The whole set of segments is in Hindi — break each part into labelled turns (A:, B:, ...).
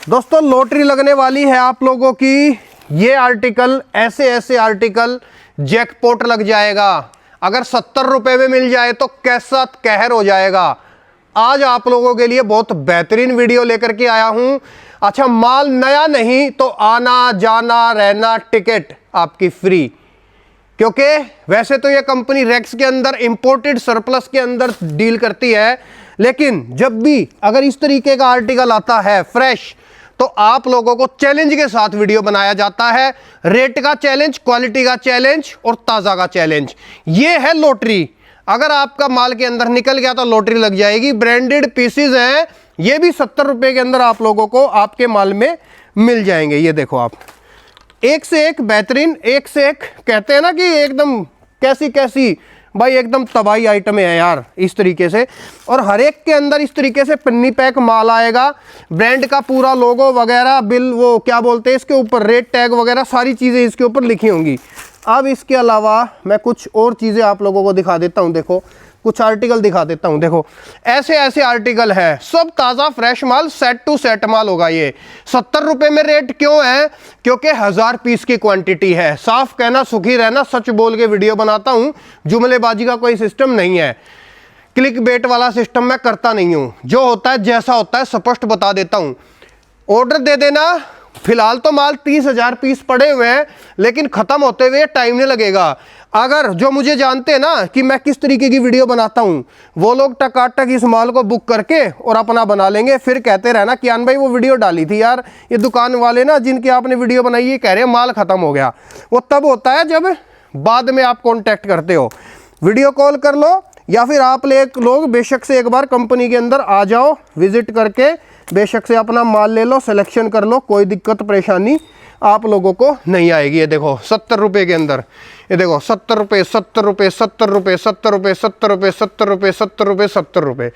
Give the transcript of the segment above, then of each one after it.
A: दोस्तों लॉटरी लगने वाली है आप लोगों की। ये आर्टिकल ऐसे आर्टिकल जैकपॉट लग जाएगा। अगर 70 रुपए में मिल जाए तो कैसा कहर हो जाएगा। आज आप लोगों के लिए बहुत बेहतरीन वीडियो लेकर के आया हूं। अच्छा, माल नया नहीं तो आना जाना रहना टिकट आपकी फ्री, क्योंकि वैसे तो ये कंपनी रेक्स के अंदर इंपोर्टेड सरप्लस के अंदर डील करती है, लेकिन जब भी अगर इस तरीके का आर्टिकल आता है फ्रेश, तो आप लोगों को चैलेंज के साथ वीडियो बनाया जाता है। रेट का चैलेंज, क्वालिटी का चैलेंज और ताजा का चैलेंज। ये है लॉटरी। अगर आपका माल के अंदर निकल गया तो लॉटरी लग जाएगी। ब्रांडेड पीसीज हैं, ये भी 70 रुपए के अंदर आप लोगों को आपके माल में मिल जाएंगे। ये देखो आप, एक से एक बेहतरीन, एक से एक कहते हैं ना कि एकदम कैसी भाई एकदम तबाही आइटम है यार, इस तरीके से। और हर एक के अंदर इस तरीके से पन्नी पैक माल आएगा। ब्रांड का पूरा लोगो वगैरह, बिल, वो क्या बोलते हैं इसके ऊपर, रेट टैग वगैरह सारी चीज़ें इसके ऊपर लिखी होंगी। अब इसके अलावा मैं कुछ और चीज़ें आप लोगों को दिखा देता हूँ। देखो कुछ आर्टिकल दिखा देता हूँ। देखो ऐसे आर्टिकल है, सब ताज़ा फ्रेश माल, सेट टू सेट माल होगा। ये 70 रुपए में रेट क्यों है? क्योंकि 1000 पीस की क्वांटिटी है। साफ कहना सुखी रहना, सच बोल के वीडियो बनाता हूँ। जुमलेबाजी का कोई सिस्टम नहीं है, क्लिक बेट वाला सिस्टम मैं करता नहीं हूँ। जो होता है जैसा होता है स्पष्ट बता देता हूँ। ऑर्डर दे देना। फिलहाल तो माल 30,000 पीस पड़े हुए हैं, लेकिन खत्म होते हुए टाइम नहीं लगेगा। अगर जो मुझे जानते हैं ना कि मैं किस तरीके की वीडियो बनाता हूं, वो लोग टकाटक इस माल को बुक करके और अपना बना लेंगे। फिर कहते रहना कि भाई वो वीडियो डाली थी यार, ये दुकान वाले ना जिनकी आपने वीडियो बनाई ये कह रहे हैं माल खत्म हो गया। वो तब होता है जब बाद में आप कॉन्टैक्ट करते हो। वीडियो कॉल कर लो या फिर आप लोग बेशक से एक बार कंपनी के अंदर आ जाओ, विजिट करके बेशक से अपना माल ले लो, सिलेक्शन कर लो। कोई दिक्कत परेशानी आप लोगों को नहीं आएगी। ये देखो 70 रुपए के अंदर, ये देखो 70 रुपये 70 रुपये 70 रुपये 70 रुपये 70 रुपये 70 रुपये 70 रुपये 70 रुपये।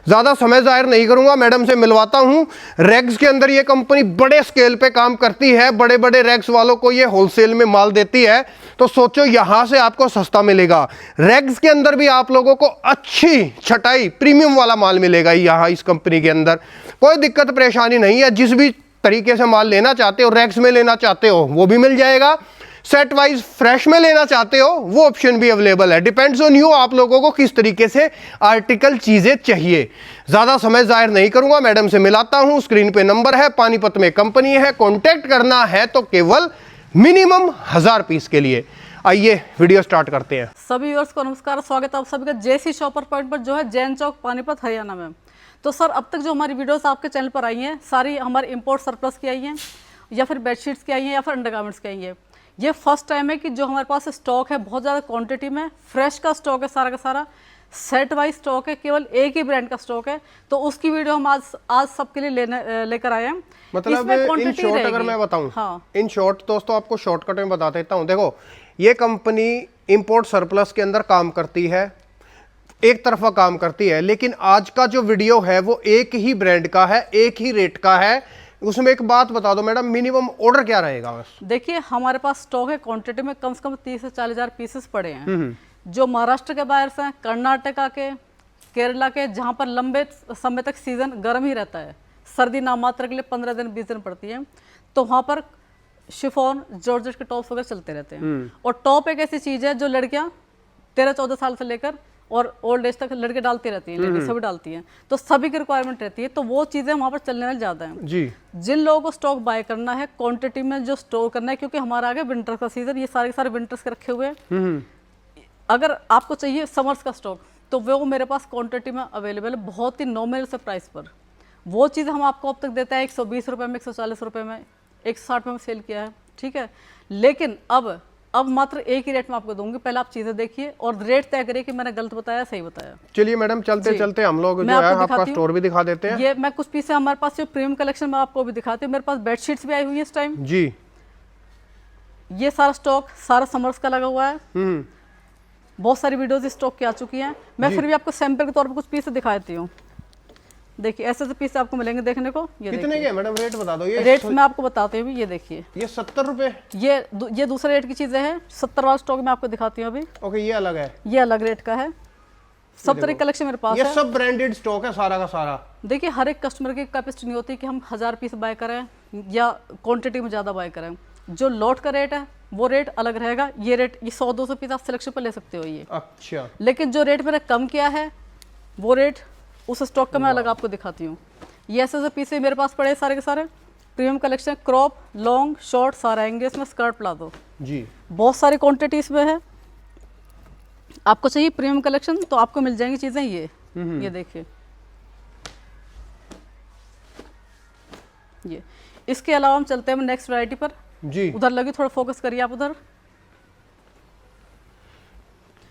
A: ज़्यादा समय जाहिर नहीं करूंगा, मैडम से मिलवाता हूँ। रैग्स के अंदर ये कंपनी बड़े स्केल पे काम करती है। बड़े बड़े रैग्स वालों को ये होलसेल में माल देती है, तो सोचो यहाँ से आपको सस्ता मिलेगा। रैग्स के अंदर भी आप लोगों को अच्छी छटाई प्रीमियम वाला माल मिलेगा यहाँ इस कंपनी के अंदर। कोई दिक्कत परेशानी नहीं है। जिस भी तरीके से माल लेना चाहते हो, रैक्स में लेना चाहते हो वो भी मिल जाएगा। सेट वाइज फ्रेश में लेना चाहते हो वो ऑप्शन भी अवेलेबल है। डिपेंड्स ऑन यू, आप लोगों को किस तरीके से आर्टिकल चीजें चाहिए। ज्यादा समय जाहिर नहीं करूंगा, मैडम से मिलाता हूं। स्क्रीन पे नंबर है, पानीपत में कंपनी है। कॉन्टैक्ट करना है तो केवल मिनिमम 1000 पीस के लिए। आइए वीडियो स्टार्ट करते हैं।
B: सभी व्यूअर्स को नमस्कार, स्वागत है आप सभी का जेसी शॉपर पॉइंट पर, जो है जैन चौक, पानीपत, हरियाणा में। तो सर, अब तक जो हमारी वीडियोस आपके चैनल पर आई हैं सारी हमारी इंपोर्ट सरप्लस की आई हैं, या फिर बेडशीट्स की आई हैं, या फिर अंडरगारमेंट्स की आई हैं। ये फर्स्ट टाइम है कि जो हमारे पास स्टॉक है बहुत ज़्यादा क्वांटिटी में, फ्रेश का स्टॉक है सारा का सारा, सेट वाइज स्टॉक है, केवल एक ही ब्रांड का स्टॉक है। तो उसकी वीडियो हम आज सबके लिए लेकर आए हैं।
A: मतलब इन शॉर्ट अगर मैं बताऊं,
B: हाँ,
A: इन शॉर्ट दोस्तों आपको शॉर्टकट में बता देता हूं। देखो ये कंपनी इंपोर्ट सरप्लस के अंदर काम करती है, एक तरफा काम करती है, लेकिन आज का जो वीडियो है वो एक ही ब्रांड का है, एक ही रेट का है। उसमें एक बात बता दो मैडम, मिनिमम ऑर्डर क्या रहेगा? बस
B: देखिए, हमारे पास स्टॉक है क्वांटिटी में कम से कम 30 से 40,000 पीसेस पड़े हैं, जो महाराष्ट्र के बाहर से हैं, कर्नाटका के, केरला के, जहाँ पर लंबे समय तक सीजन गर्म ही रहता है। सर्दी नामात्र के लिए 15 दिन 20 दिन पड़ती है, तो वहाँ पर शिफॉन, जॉर्जेट के टॉप्स वगैरह चलते रहते हैं। और टॉप एक ऐसी चीज़ है जो लड़कियाँ 13-14 साल से लेकर और ओल्ड एज तक लड़के डालती रहती हैं, लड़की सभी डालती हैं, तो सभी की रिक्वायरमेंट रहती है। तो वो चीज़ें वहाँ पर चलने वाली ज़्यादा हैं
A: जी।
B: जिन लोगों को स्टॉक बाय करना है, क्वांटिटी में जो स्टोर करना है, क्योंकि हमारा आगे विंटर का सीजन, ये सारे के सारे विंटर्स के रखे हुए हैं। अगर आपको चाहिए समर्स का स्टॉक, तो वो मेरे पास क्वांटिटी में अवेलेबल है, बहुत ही नॉमिनल से प्राइस पर। वो चीज़ हम आपको अब तक देते हैं 120 रुपये में, 140 रुपये में, 160 में सेल किया है, ठीक है। लेकिन अब मात्र एक ही रेट में आपको दूंगी। पहले आप चीजें देखिए और रेट तय करिए कि मैंने गलत बताया सही बताया।
A: चलिए मैडम, चलते चलते हम लोग जो है आपका स्टोर भी दिखा देते हैं।
B: ये मैं कुछ पीस है हमारे पास जो प्रीमियम कलेक्शन में आपको भी दिखाती हूँ। मेरे पास बेडशीट्स भी आई हुई है इस टाइम
A: जी।
B: ये सारा स्टॉक सारा समर्स का लगा हुआ है। बहुत सारी वीडियोस स्टॉक की आ चुकी हैं। मैं फिर भी आपको सैंपल के तौर पर कुछ पीस दिखाती हूँ। देखिए ऐसे पीस आपको मिलेंगे देखने को। ये
A: कितने के मैडम रेट बता दो? ये
B: रेट मैं आपको बताती हूँ। ये देखिए,
A: ये 70 रुपए।
B: ये दूसरे रेट की चीजें हैं। 70 वाला स्टॉक मैं आपको दिखाती हूँ अभी।
A: ओके, ये अलग है,
B: ये अलग रेट का है। सब तरह कलेक्शन मेरे पास
A: ये
B: है।
A: सब ब्रांडेड स्टॉक है सारा का सारा।
B: देखिए हर एक कस्टमर की कैपेसिटी नहीं होती कि हम 1000 पीस बाय करें या क्वांटिटी में ज़्यादा बाय करें। जो लॉट का रेट है वो रेट अलग रहेगा। ये रेट ये 100-200 पीस आप सिलेक्शन पर ले सकते हो ये।
A: अच्छा,
B: लेकिन जो रेट मैंने कम किया है वो रेट उस स्टॉक का मैं अलग आपको दिखाती हूँ। ये ऐसे पीस मेरे पास पड़े सारे के सारे premium collection, crop, long, short सारा आएंगे इसमें, स्कर्ट, प्लाजो,
A: जी
B: बहुत सारी क्वांटिटी इसमें है। आपको चाहिए प्रीमियम कलेक्शन तो आपको मिल जाएंगी चीज़ें ये देखिए ये। इसके अलावा हम चलते हैं नेक्स्ट वैरायटी पर।
A: जी,
B: उधर लगी, थोड़ा फोकस करिए आप उधर।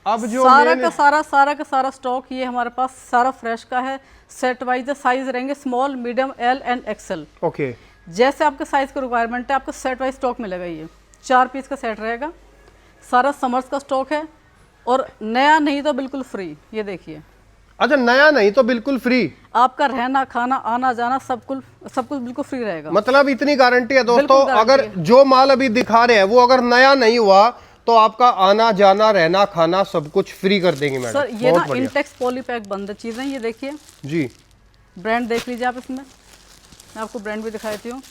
A: अब जो
B: सारा का सारा स्टॉक ये हमारे पास सारा फ्रेश का है। सेट वाइज साइज रहेंगे small, medium, L and XL.
A: Okay,
B: जैसे आपके साइज का रिक्वायरमेंट है आपको सेट वाइज स्टॉक मिलेगा। ये 4 पीस का सेट रहेगा। सारा समर्स का स्टॉक है और नया नहीं तो बिल्कुल फ्री। ये देखिए,
A: अच्छा नया नहीं तो बिल्कुल फ्री।
B: आपका रहना, खाना, आना जाना सब कुछ बिल्कुल फ्री रहेगा।
A: मतलब इतनी गारंटी है दोस्तों।
B: बिल्कुल गारंटी
A: अगर जो माल अभी दिखा रहे हैं वो अगर नया नहीं हुआ तो आपका आना जाना रहना खाना सब कुछ फ्री कर देंगे मैडम।
B: सर ये ना इंटेक्स पॉलीपैक बंद चीजें, ये देखिए
A: जी,
B: ब्रांड देख लीजिए आप इसमें। मैं आपको ब्रांड भी दिखा देती हूँ।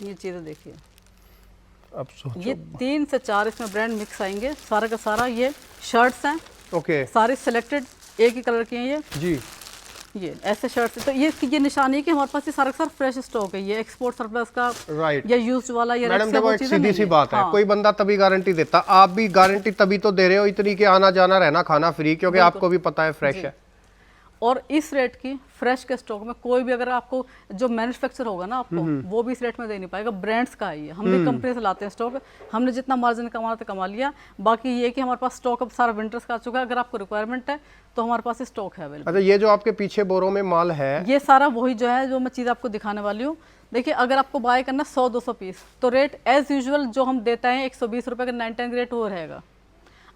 B: ये चीजें देखिए,
A: अब सोचो।
B: ये 3 से 4 इसमें ब्रांड मिक्स आएंगे सारा का सारा। ये शर्ट्स हैं,
A: ओके,
B: सारे सिलेक्टेड एक ही कलर की हैं ये
A: जी,
B: ये ऐसे शर्ट्स। तो ये निशानी है कि हमारे पास ये सारा का सारा फ्रेश स्टॉक है। ये एक्सपोर्ट सरप्लस का
A: राइट।
B: या यूज्ड वाला या
A: मैडम देखो एक सीधी सी बात है,
B: हाँ।
A: कोई बंदा तभी गारंटी देता, आप भी गारंटी तभी तो दे रहे हो इतनी कि आना जाना रहना खाना फ्री, क्योंकि आपको भी पता है फ्रेश है।
B: और इस रेट की फ्रेश के स्टॉक में कोई भी अगर आपको जो मैन्युफैक्चर होगा ना आपको वो भी इस रेट में दे नहीं पाएगा। ब्रांड्स का है ये, हम भी कंपनी से लाते हैं स्टॉक। हमने जितना मार्जिन कमाना था कमा लिया। बाकी ये कि हमारे पास स्टॉक अब सारा विंटर्स का आ चुका है। अगर आपको रिक्वायरमेंट है तो हमारे पास स्टॉक है अवेलेबल।
A: अच्छा, ये जो आपके पीछे बोरों में माल है
B: ये सारा वही जो है जो मैं चीज़ आपको दिखाने वाली हूँ। देखिए अगर आपको बाय करना 100-200 पीस तो रेट एज यूजुअल जो हम देते हैं 120 रुपये का 99 रेट वो रहेगा।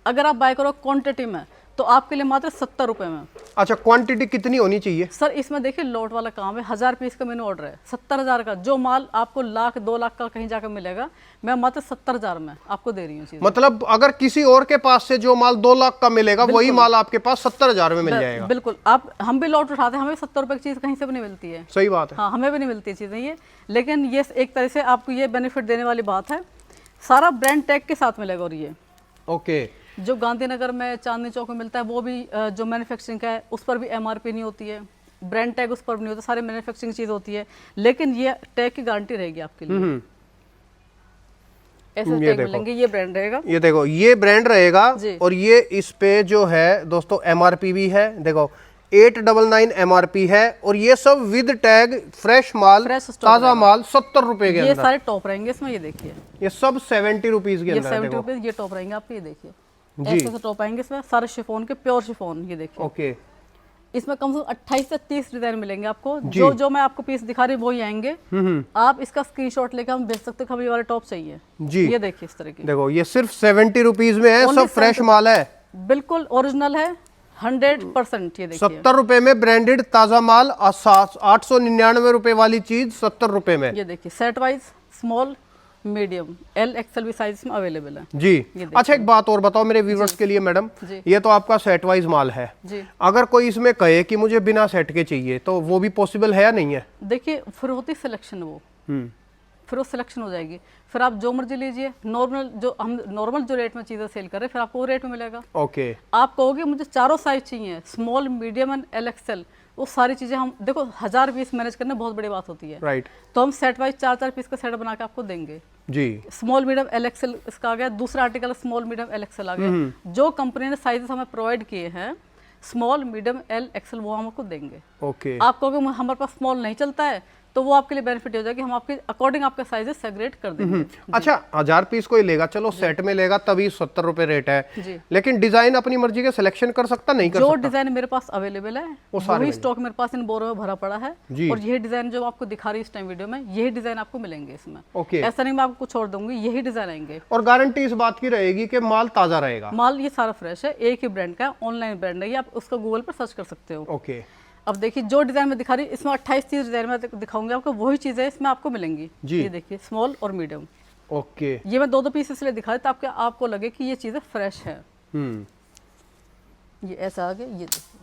B: अगर आप बाय करो क्वांटिटी में तो आपके लिए मात्र 70 रुपये में।
A: अच्छा, क्वांटिटी कितनी होनी चाहिए
B: सर? इसमें देखिए लॉट वाला काम है। 1000 पीस का मेनू ऑर्डर है, 70,000 का। जो माल आपको 1,00,000-2 लाख का कहीं जाकर मिलेगा मैं मात्र 70,000 में आपको दे रही हूँ चीज़।
A: मतलब अगर किसी और के पास से जो माल 2 लाख का मिलेगा वही माल आपके पास 70,000 में मिल जाएगा।
B: बिल्कुल। आप हम भी लॉट उठाते हैं, हमें 70 रुपये की चीज़ कहीं से भी नहीं मिलती है।
A: सही बात है।
B: हाँ, हमें भी नहीं मिलती चीज़ें ये। लेकिन ये एक तरह से आपको ये बेनिफिट देने वाली बात है। सारा ब्रांड टैग के साथ मिलेगा। और ये
A: ओके,
B: जो गांधीनगर में चांदनी चौक में मिलता है वो भी जो मैन्युफैक्चरिंग का है उस पर भी MRP नहीं होती है, ब्रांड टैग उस पर भी नहीं होता, सारे मैन्युफैक्चरिंग चीज़ होती है। लेकिन ये टैग की गारंटी रहेगी आपके लिए। ऐसे टैग मिलेंगे, ये ब्रांड रहेगा।
A: ये देखो ये ब्रांड रहेगा
B: जी।
A: और ये इस पे जो है दोस्तों MRP भी है। देखो 899 MRP है और ये सब विद टैग फ्रेश माल, ताजा माल 70 रुपए के
B: ये
A: अंदर।
B: सारे टॉप रहेंगे इसमें। ये देखिए
A: ये सब 70 रुपीज के
B: ये
A: अंदर।
B: 70 रुपीज ये टॉप रहेंगे आपके। ये देखिए
A: जी।
B: ऐसे टॉप आएंगे इसमें, सारे शिफॉन के, प्योर शिफॉन। ये देखिए
A: ओके,
B: इसमें कम से कम 28 से 30 डिजाइन मिलेंगे आपको। जो मैं आपको पीस दिखा रही हूँ वही आएंगे। आप इसका स्क्रीनशॉट लेकर हम भेज सकते हो, हमें ये वाले टॉप चाहिए
A: जी।
B: ये देखिए इस तरह की।
A: देखो ये सिर्फ 70 रुपीज में है, सब फ्रेश माल है,
B: बिल्कुल ओरिजिनल है 100%। ये देखिए
A: 70 रुपए में ब्रांडेड ताजा माल। 899 रुपए वाली चीज 70 रुपए में।
B: ये देखिए set wise small, medium, L, XL भी साइज में अवेलेबल है
A: जी। अच्छा एक बात और बताओ मेरे व्यूवर्स के लिए मैडम, ये तो आपका सेट वाइज माल है
B: जी।
A: अगर कोई इसमें कहे कि मुझे बिना सेट के चाहिए तो वो भी पॉसिबल है या नहीं है?
B: देखिए फिर होती सिलेक्शन, वो फिर वो सिलेक्शन हो जाएगी। फिर आप जो मर्जी लीजिए। नॉर्मल जो रेट में चीज़ें सेल कर रहे हैं फिर आपको वो रेट में मिलेगा।
A: ओके,
B: आप कहोगे मुझे चारों साइज चाहिए, small, medium and L, XL, वो सारी चीज़ें हम देखो 1000 पीस मैनेज करना बहुत बड़ी बात होती है।
A: राइट।
B: तो हम सेट वाइज 4-4 पीस का सेट बना के आपको देंगे
A: जी।
B: स्मॉल, मीडियम, एल, एक्सेल इसका आ गया। दूसरा article small, medium, L, XL आ गया। जो कंपनी ने साइजेस हमें प्रोवाइड किए हैं स्मॉल, मीडियम, एल, एक्सेल वो हम आपको देंगे।
A: ओके,
B: आप कहोगे हमारे पास स्मॉल नहीं चलता है तो वो आपके लिए बेनिफिट हो जाएगी, हम आपके अकॉर्डिंग आपके साइजेस सेग्रेट कर देंगे।
A: अच्छा 1000 पीस कोई लेगा, चलो सेट में लेगा तभी 70 रुपए रेट है
B: जी।
A: लेकिन डिजाइन अपनी मर्जी के सिलेक्शन कर सकता नहीं कर
B: जो
A: सकता?
B: डिजाइन मेरे पास अवेलेबल है वही स्टॉक मेरे पास इन बोरों में भरा पड़ा है। और यही डिजाइन जो आपको दिखा रही है इस टाइम वीडियो में, यही डिजाइन आपको मिलेंगे इसमें।
A: ओके,
B: ऐसा नहीं मैं आपको कुछ और दूंगी, यही डिजाइन आएंगे।
A: और गारंटी इस बात की रहेगी कि माल ताजा रहेगा?
B: माल ये सारा फ्रेश है, एक ही ब्रांड का, ऑनलाइन ब्रांड है, आप उसका गूगल पर सर्च कर सकते हो।
A: ओके,
B: अब देखिए जो डिजाइन में दिखा रही है इसमें 28-30 डिजाइन में दिखाऊंगी आपको, वही चीजें इसमें आपको मिलेंगी। ये देखिए स्मॉल और मीडियम।
A: ओके,
B: ये मैं 2-2 पीस इसलिए दिखा रही था आपको लगे कि ये चीजें फ्रेश है। ये ऐसा आगे, ये देखिए।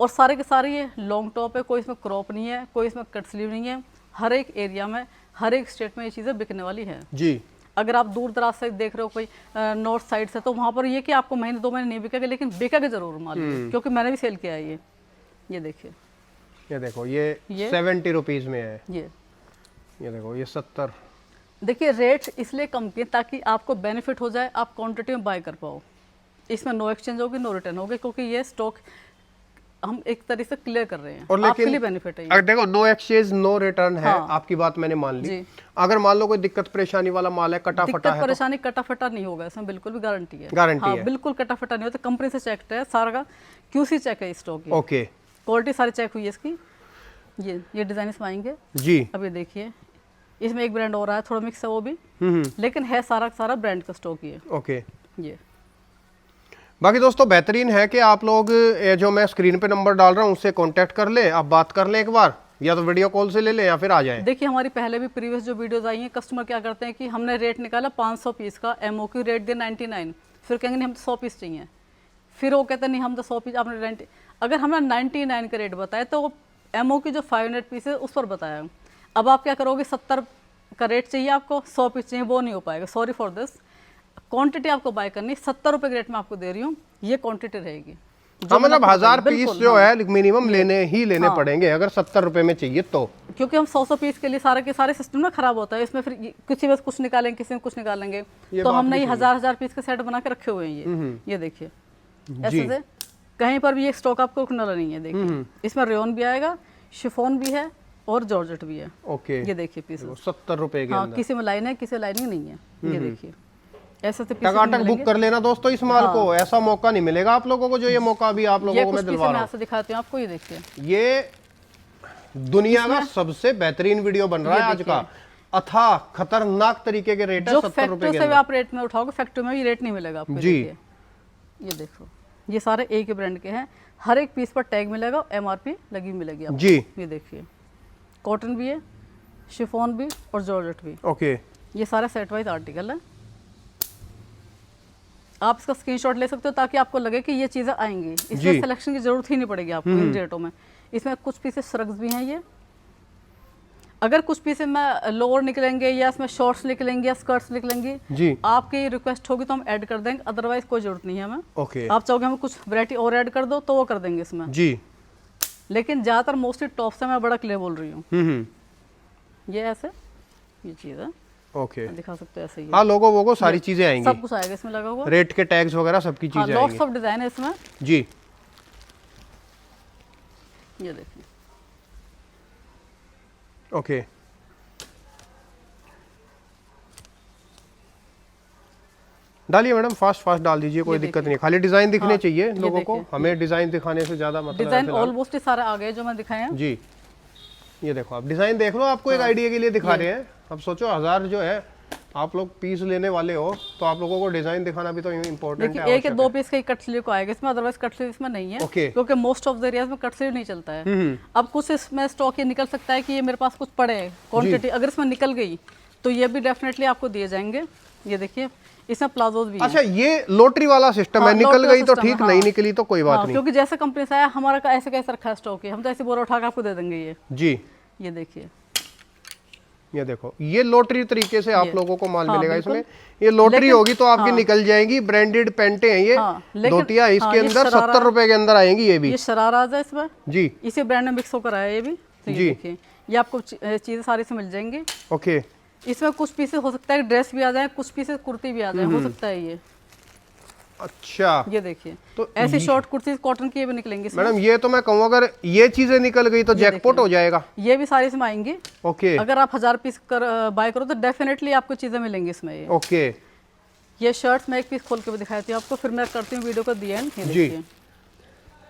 B: और सारे के सारे ये लॉन्ग टॉप है, कोई इसमें क्रॉप नहीं है, कोई इसमें कट स्लीव नहीं है। हर एक एरिया में, हर एक स्टेट में ये चीज़ें बिकने वाली है
A: जी।
B: अगर आप दूर दराज से देख रहे हो, कोई नॉर्थ साइड से, तो वहाँ पर ये कि आपको महीने 2 महीने नहीं बिकेगा, लेकिन बिकेगा जरूर माल, क्योंकि मैंने भी सेल किया है ये देखिए।
A: ये देखो ये 70 रुपीज़ में है। ये देखो ये 70।
B: देखिए रेट इसलिए कम किए ताकि आपको बेनिफिट हो जाए, आप क्वांटिटी में बाय कर पाओ। इसमें नो एक्सचेंज होगी, नो रिटर्न होगी, क्योंकि ये स्टॉक हम एक तरीके से क्लियर कर रहे हैं और आपके लिए बेनिफिट है ये।
A: अगर देखो नो एक्सचेंज नो रिटर्न है,
B: हाँ।
A: आपकी बात मैंने मान ली।
B: जी।
A: अगर मान लो कोई दिक्कत परेशानी वाला माल है, कटा फटा है,
B: परेशानी कटा फटा नहीं होगा इसमें, बिल्कुल भी गारंटी है।
A: गारंटी है,
B: बिल्कुल कटा फटा नहीं होता, कंपनी से चेक है सारा का, QC चेक है स्टॉक की।
A: ओके,
B: क्वालिटी सारी चेक हुई है इसकी। ये डिजाइन इसमें आएंगे
A: जी।
B: अब ये देखिए, इसमें एक ब्रांड और है, थोड़ा मिक्स है वो भी, लेकिन है सारा सारा ब्रांड का स्टॉक ही है।
A: ओके।
B: ये
A: बाकी दोस्तों बेहतरीन है कि आप लोग ये जो मैं स्क्रीन पे नंबर डाल रहा हूँ उससे कांटेक्ट कर ले, आप बात कर लें एक बार, या तो वीडियो कॉल से ले लें या फिर आ जाएं।
B: देखिए हमारी पहले भी प्रीवियस जो वीडियोस आई हैं, कस्टमर क्या करते हैं कि हमने रेट निकाला 500 पीस का, MOQ रेट दिया 99, फिर कहेंगे नहीं हम तो 100 पीस चाहिए, फिर वो कहते हैं नहीं हम तो 100 पीस आपने 90, अगर हमने 99 का रेट बताया तो MOQ जो 500 पीस है उस पर बताया। अब आप क्या करोगे, 70 का रेट चाहिए आपको, 100 पीस चाहिए, वो नहीं हो पाएगा। सॉरी फॉर दिस, क्वांटिटी आपको बाय करनी, 70 रुपए के रेट में आपको दे रही हूँ, ये क्वांटिटी रहेगी।
A: हाँ, मतलब 1000 पीस जो है मिनिमम लेने पड़ेंगे अगर 70 रुपए में चाहिए तो,
B: क्योंकि हम 100 पीस के लिए सारे के सारे सिस्टम ना खराब होता है, इसमें फिर किसी में कुछ निकालेंगे, किसी में कुछ निकालेंगे, तो हमने ये 1000 पीस के सेट बना के रखे हुए हैं। ये देखिए ऐसे से कहीं पर भी ये स्टॉक आपको रुकने वाला नहीं है। देखिए इसमें रेयन भी आएगा, शिफॉन भी है और जॉर्जेट भी है।
A: ओके,
B: ये देखिए पीस
A: 70 रुपए के
B: हाँ,
A: अंदर।
B: किसी में लाइन है, किसी में लाइनिंग नहीं है। ये देखिए ऐसे से
A: टकाटक बुक कर लेना दोस्तों इस माल को, ऐसा मौका नहीं मिलेगा आप लोगों को जो ये मौका अभी आप लोगों को मैं दिलवा रहा हूं।
B: दिखाती हूँ आपको, ये देखिए
A: ये दुनिया का सबसे बेहतरीन वीडियो बन रहा है आज का, अथाह खतरनाक तरीके के रेट है 70 रुपए के
B: अंदर। आप रेट में उठाओगे, फैक्ट्री में ये रेट नहीं मिलेगा आपको जी। ये देखो ये सारे एक ही ब्रांड के हैं, हर एक पीस पर टैग मिलेगा, MRP लगी मिलेगी आपको जी। ये देखिए कॉटन भी है, शिफॉन भी और जॉर्जेट भी।
A: ओके,
B: ये सारे सेट वाइज आर्टिकल है, आप इसका स्क्रीनशॉट ले सकते हो ताकि आपको लगे कि ये चीज़ें आएंगी। इसमें सिलेक्शन की जरूरत ही नहीं पड़ेगी आपको इन रेटों में। इसमें कुछ पीसेस श्रग्स भी हैं, ये अगर कुछ पीसेस में लोअर निकलेंगे या इसमें शॉर्ट्स निकलेंगे या स्कर्ट्स निकलेंगी जी, आपकी रिक्वेस्ट होगी तो हम ऐड कर देंगे, अदरवाइज कोई जरूरत नहीं है हमें। ओके, आप चाहोगे हमें कुछ वैरायटी और ऐड कर दो तो वो कर देंगे इसमें जी, लेकिन ज्यादातर मोस्टली टॉप से मैं बड़ा क्लियर बोल रही हूँ। ये ऐसे ये चीज़ है, ओके दिखा सकते हैं ऐसे ही।
A: हाँ, लोगों वो सारी चीजें आएंगी,
B: सब कुछ आएगा इसमें लगा हुआ,
A: रेट के टैग्स वगैरह सबकी चीजें आएंगी।
B: लॉट्स ऑफ डिजाइन है इसमें जी। ये देखिए
A: ओके, डालिए मैडम, फास्ट डाल दीजिए, कोई दिक्कत नहीं, खाली डिजाइन दिखने चाहिए लोगों को, हमें डिजाइन दिखाने से ज्यादा मतलब
B: डिजाइन ऑलमोस्ट सारे आ गए जो मैं दिखाए हैं
A: जी। ये देखो आप डिजाइन देख लो, आपको एक आइडिया के लिए दिखा रहे हैं। अब सोचो 1000 जो है आप लोग पीस लेने वाले हो तो आप लोगों को डिजाइन दिखाना भी तो इम्पोर्टेंट है।
B: एक या दो पीस का ही कट स्लीव को आएगा इसमें, अदरवाइज कट स्लीव इसमें नहीं है क्योंकि मोस्ट ऑफ द एरियाज में कट स्लीव नहीं चलता है। अब कुछ इसमें स्टॉक ये निकल सकता है कि ये मेरे पास कुछ पड़े क्वांटिटी, अगर इसमें निकल गई तो ये भी डेफिनेटली आपको दिए जाएंगे। ये देखिए इसमें प्लाजोज भी
A: अच्छा, ये लॉटरी वाला सिस्टम है, निकल गई तो ठीक, नहीं निकली तो कोई बात नहीं,
B: क्योंकि जैसे कंपनी से आया हमारा ऐसे कैसे रखा है स्टॉक है, हम तो ऐसे बोरा उठा के आपको दे देंगे ये जी। ये देखिए, ये
A: देखो ये लॉटरी तरीके से आप लोगों को माल मिलेगा इसमें। ये लॉटरी होगी तो आपकी निकल जाएंगी। ब्रांडेड पेंटे हैं ये, धोतिया इसके अंदर 70 रुपए के अंदर आएंगी। ये भी
B: ये शराराज है इसमें
A: जी,
B: इसी ब्रांड में मिक्स होकर आया ये भी जी। देखिए ये आपको चीजें सारी से मिल जाएंगी।
A: ओके,
B: इसमें कुछ पीसेस हो सकता है ड्रेस भी आ जाए, कुछ पीसेस कुर्ती भी आ जाए, हो सकता है ये।
A: अच्छा,
B: ये देखिए तो ऐसी शॉर्ट कुर्ती कॉटन की ये भी निकलेंगी
A: मैडम। ये तो मैं कहूँ अगर ये चीजें निकल गई तो जैकपॉट हो जाएगा।
B: ये भी सारी इसमें आएंगी।
A: ओके,
B: अगर आप 1000 पीस बाय करो तो डेफिनेटली आपको चीजें मिलेंगी इसमें ये।
A: ओके,
B: ये शर्ट्स मैं एक पीस खोल के भी दिखाती हूँ आपको, फिर मैं करती हूँ वीडियो का दी एंड। देखिए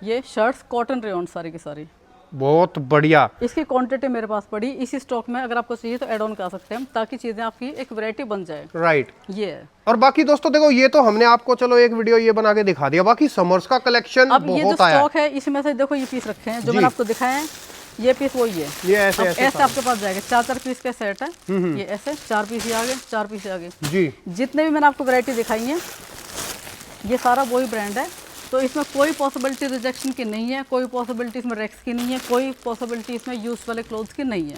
B: ये शर्ट्स कॉटन रेयन सारी की सारी,
A: बहुत बढ़िया।
B: इसकी क्वांटिटी मेरे पास पड़ी इसी स्टॉक में, अगर आपको चाहिए तो ऐड ऑन कर सकते हैं ताकि चीजें आपकी एक वैरायटी बन जाए।
A: राइट,
B: ये है।
A: और बाकी दोस्तों देखो ये तो हमने आपको चलो एक वीडियो ये बना के दिखा दिया, बाकी समर्स का कलेक्शन
B: अब ये जो स्टॉक है इसमें से देखो ये पीस रखे हैं जो मैंने आपको दिखाए हैं, ये पीस वही है।
A: ये ऐसे
B: ऐसे आपके पास जाएगा, 4 पीस का सेट है। ये ऐसे 4 पीस आ गए, 4 पीस आ गए जी। जितने भी मैंने आपको वैरायटी दिखाई है ये सारा वही ब्रांड है, तो इसमें कोई पॉसिबिलिटी रिजेक्शन की नहीं है, कोई पॉसिबिलिटी इसमें रेक्स की नहीं है, कोई पॉसिबिलिटी इसमें यूज वाले क्लोथ्स की नहीं है।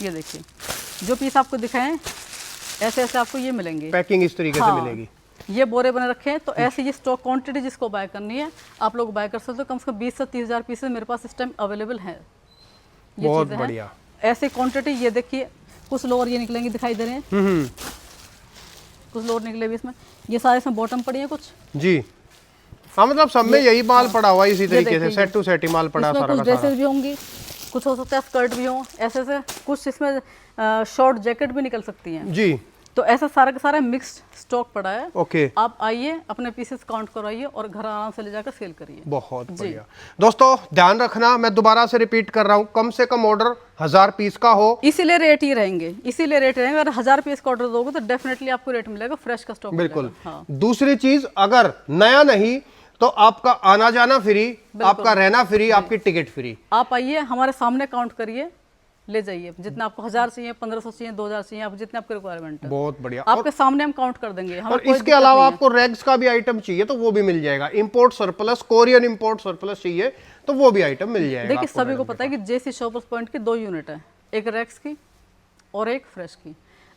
B: ये देखिए जो पीस आपको दिखाएं ऐसे ऐसे आपको ये मिलेंगे,
A: पैकिंग इस तरीके से मिलेगी।
B: ये बोरे बने रखे हैं। तो ऐसे ये स्टॉक क्वांटिटी जिसको बाय करनी है आप लोग बाय कर सकते हो। कम से कम 20 से 30 हज़ार पीसेस मेरे पास इस टाइम अवेलेबल है। ये
A: बहुत
B: चीज़ें हैं।
A: बढ़िया।
B: ऐसे क्वांटिटी ये देखिए, कुछ लोअर ये निकलेंगे दिखाई दे रहे हैं, कुछ लोअर निकले भी इसमें, ये सारे इसमें बॉटम पड़ी है कुछ
A: जी। हाँ मतलब सब में यही माल पड़ा हुआ है इसी तरीके से,
B: देखिए,
A: सेट टू सेट ही माल पड़ा
B: इसमें
A: सारा
B: कुछ
A: का सारा।
B: ड्रेसेस भी होंगी, कुछ हो सकता है स्कर्ट भी हो, ऐसे ऐसे कुछ इसमें शॉर्ट जैकेट भी निकल सकती हैं।
A: जी।
B: तो ऐसा सारा का सारा मिक्स्ड स्टॉक पड़ा है।
A: ओके,
B: आप आइए अपने पीसेस काउंट करवाइए और घर आराम से ले जाकर सेल करिए।
A: बहुत बढ़िया। दोस्तों ध्यान रखना, मैं दोबारा से रिपीट कर रहा हूँ, कम से कम ऑर्डर 1000 पीस का हो,
B: इसीलिए रेट ही रहेंगे, इसीलिए रेट रहेंगे। अगर 1000 पीस का ऑर्डर दोगे तो डेफिनेटली आपको रेट मिलेगा, फ्रेश का स्टॉक
A: बिल्कुल।
B: मिलेगा। हाँ।
A: दूसरी चीज, अगर नया नहीं तो आपका आना जाना फ्री, आपका रहना फ्री, आपकी टिकट फ्री।
B: आप आइए हमारे सामने काउंट करिए, ले जाइए जितना आपको 1000 चाहिए, 1500 चाहिए, 2000 चाहिए, आप जितने आपकी रिक्वायरमेंट है
A: बहुत बढ़िया।
B: आपके सामने हम काउंट कर देंगे। हमें
A: और
B: कोई
A: इसके
B: दिक्कत
A: अलावा
B: नहीं है।
A: आपको रेग्स का भी आइटम चाहिए तो वो भी मिल जाएगा। Import surplus, Korean import surplus चाहिए तो वो भी आइटम मिल जाएगा।
B: देखिए
A: आपको
B: सभी को पता है कि जेसी शॉपर्स पॉइंट की 2 यूनिट है, एक रैक्स की और एक फ्रेश की।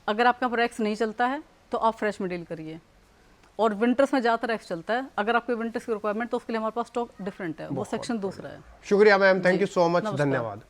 B: अगर आपके यहाँ रैक्स नहीं चलता है तो आप फ्रेश में डील करिए, और विंटर्स में ज़्यादातर रैक्स चलता है। अगर आपको विंटर्स की रिक्वायरमेंट तो उसके लिए हमारे पास स्टॉक डिफरेंट है, वो सेक्शन दूसरा है।
A: शुक्रिया ma'am, thank you so much,
B: नमस्कार।
A: धन्यवाद।